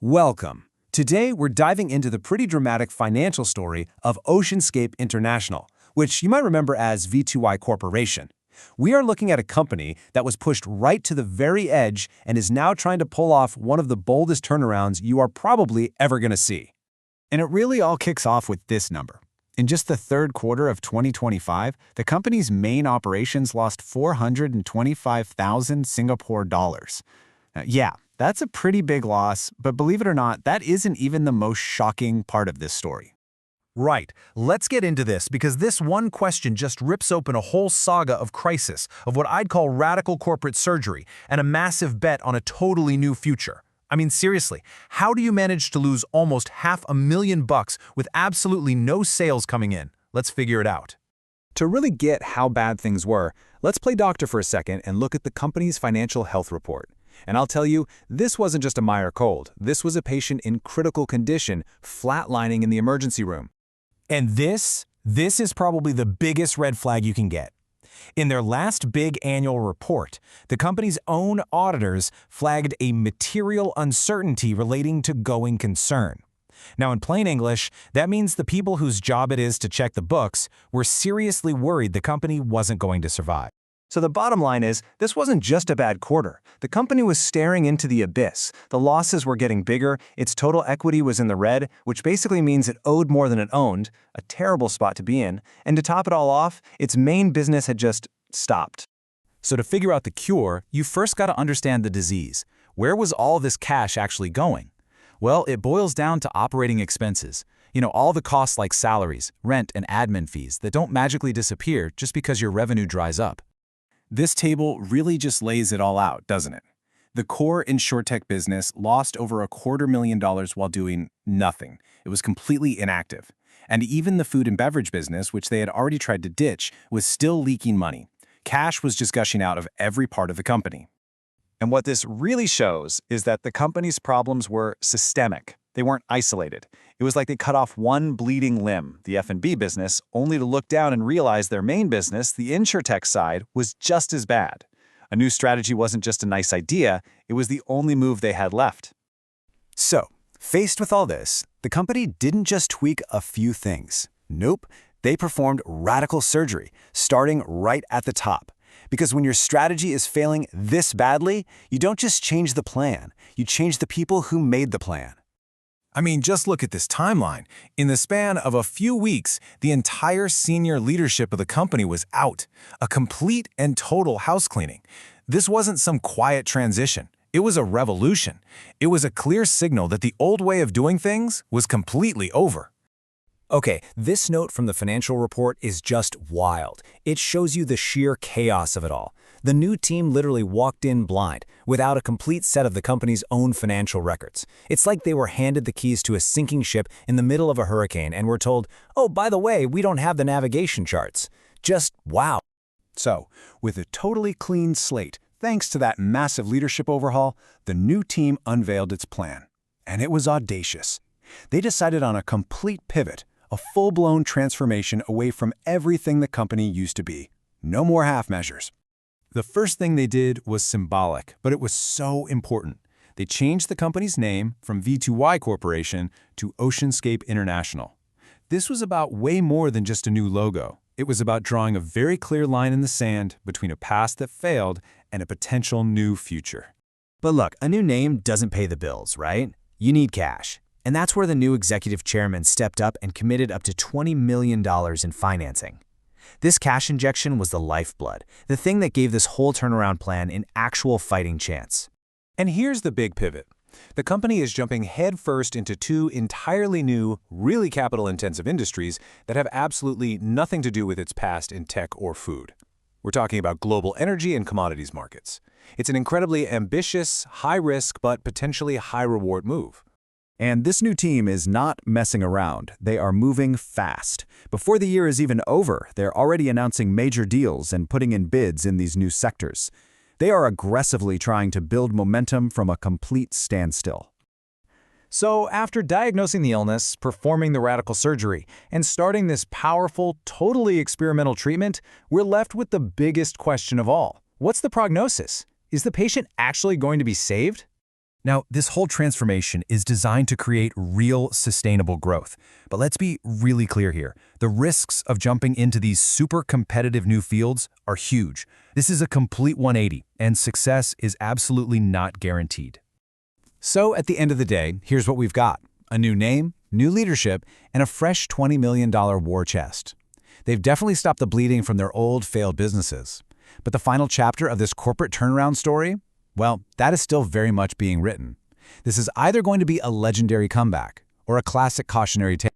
Welcome. Today, we're diving into the pretty dramatic financial story of Oceanscape International, which you might remember as V2Y Corporation. We are looking at a company that was pushed right to the very edge and is now trying to pull off one of the boldest turnarounds you are probably ever going to see. And it really all kicks off with this number. In just the third quarter of 2025, the company's main operations lost 425,000 Singapore dollars. Yeah, that's a pretty big loss, but believe it or not, that isn't even the most shocking part of this story. Right. Let's get into this because this one question just rips open a whole saga of crisis, of what I'd call radical corporate surgery, and a massive bet on a totally new future. I mean, seriously, how do you manage to lose almost $500,000 with absolutely no sales coming in? Let's figure it out. To really get how bad things were, let's play doctor for a second and look at the company's financial health report. And I'll tell you, this wasn't just a minor cold. This was a patient in critical condition, flatlining in the emergency room. And this is probably the biggest red flag you can get. In their last big annual report, the company's own auditors flagged a material uncertainty relating to going concern. Now, in plain English, that means the people whose job it is to check the books were seriously worried the company wasn't going to survive. So the bottom line is, this wasn't just a bad quarter. The company was staring into the abyss. The losses were getting bigger, its total equity was in the red, which basically means it owed more than it owned, a terrible spot to be in, and to top it all off, its main business had just stopped. So to figure out the cure, you first got to understand the disease. Where was all this cash actually going? Well, it boils down to operating expenses. You know, all the costs like salaries, rent, and admin fees that don't magically disappear just because your revenue dries up. This table really just lays it all out, doesn't it? The core insurtech business lost over $250,000 while doing nothing. It was completely inactive. And even the food and beverage business, which they had already tried to ditch, was still leaking money. Cash was just gushing out of every part of the company. And what this really shows is that the company's problems were systemic. They weren't isolated. It was like they cut off one bleeding limb, the F&B business, only to look down and realize their main business, the insurtech side, was just as bad. A new strategy wasn't just a nice idea, it was the only move they had left. So, faced with all this, the company didn't just tweak a few things. Nope, they performed radical surgery, starting right at the top. Because when your strategy is failing this badly, you don't just change the plan, you change the people who made the plan. I mean, just look at this timeline. In the span of a few weeks, the entire senior leadership of the company was out. A complete and total house cleaning. This wasn't some quiet transition. It was a revolution. It was a clear signal that the old way of doing things was completely over. Okay, this note from the financial report is just wild. It shows you the sheer chaos of it all. The new team literally walked in blind, without a complete set of the company's own financial records. It's like they were handed the keys to a sinking ship in the middle of a hurricane and were told, oh, by the way, we don't have the navigation charts. Just wow. So, with a totally clean slate, thanks to that massive leadership overhaul, the new team unveiled its plan. And it was audacious. They decided on a complete pivot, a full-blown transformation away from everything the company used to be. No more half measures. The first thing they did was symbolic, but it was so important. They changed the company's name from V2Y Corporation to Oceanscape International. This was about way more than just a new logo. It was about drawing a very clear line in the sand between a past that failed and a potential new future. But look, a new name doesn't pay the bills, right? You need cash. And that's where the new executive chairman stepped up and committed up to $20 million in financing. This cash injection was the lifeblood, the thing that gave this whole turnaround plan an actual fighting chance. And here's the big pivot. The company is jumping headfirst into two entirely new, really capital-intensive industries that have absolutely nothing to do with its past in tech or food. We're talking about global energy and commodities markets. It's an incredibly ambitious, high-risk, but potentially high-reward move. And this new team is not messing around. They are moving fast. Before the year is even over, they're already announcing major deals and putting in bids in these new sectors. They are aggressively trying to build momentum from a complete standstill. So after diagnosing the illness, performing the radical surgery, and starting this powerful, totally experimental treatment, we're left with the biggest question of all. What's the prognosis? Is the patient actually going to be saved? Now, this whole transformation is designed to create real, sustainable growth. But let's be really clear here. The risks of jumping into these super competitive new fields are huge. This is a complete 180, and success is absolutely not guaranteed. So at the end of the day, here's what we've got. A new name, new leadership, and a fresh $20 million war chest. They've definitely stopped the bleeding from their old, failed businesses. But the final chapter of this corporate turnaround story? Well, that is still very much being written. This is either going to be a legendary comeback or a classic cautionary tale.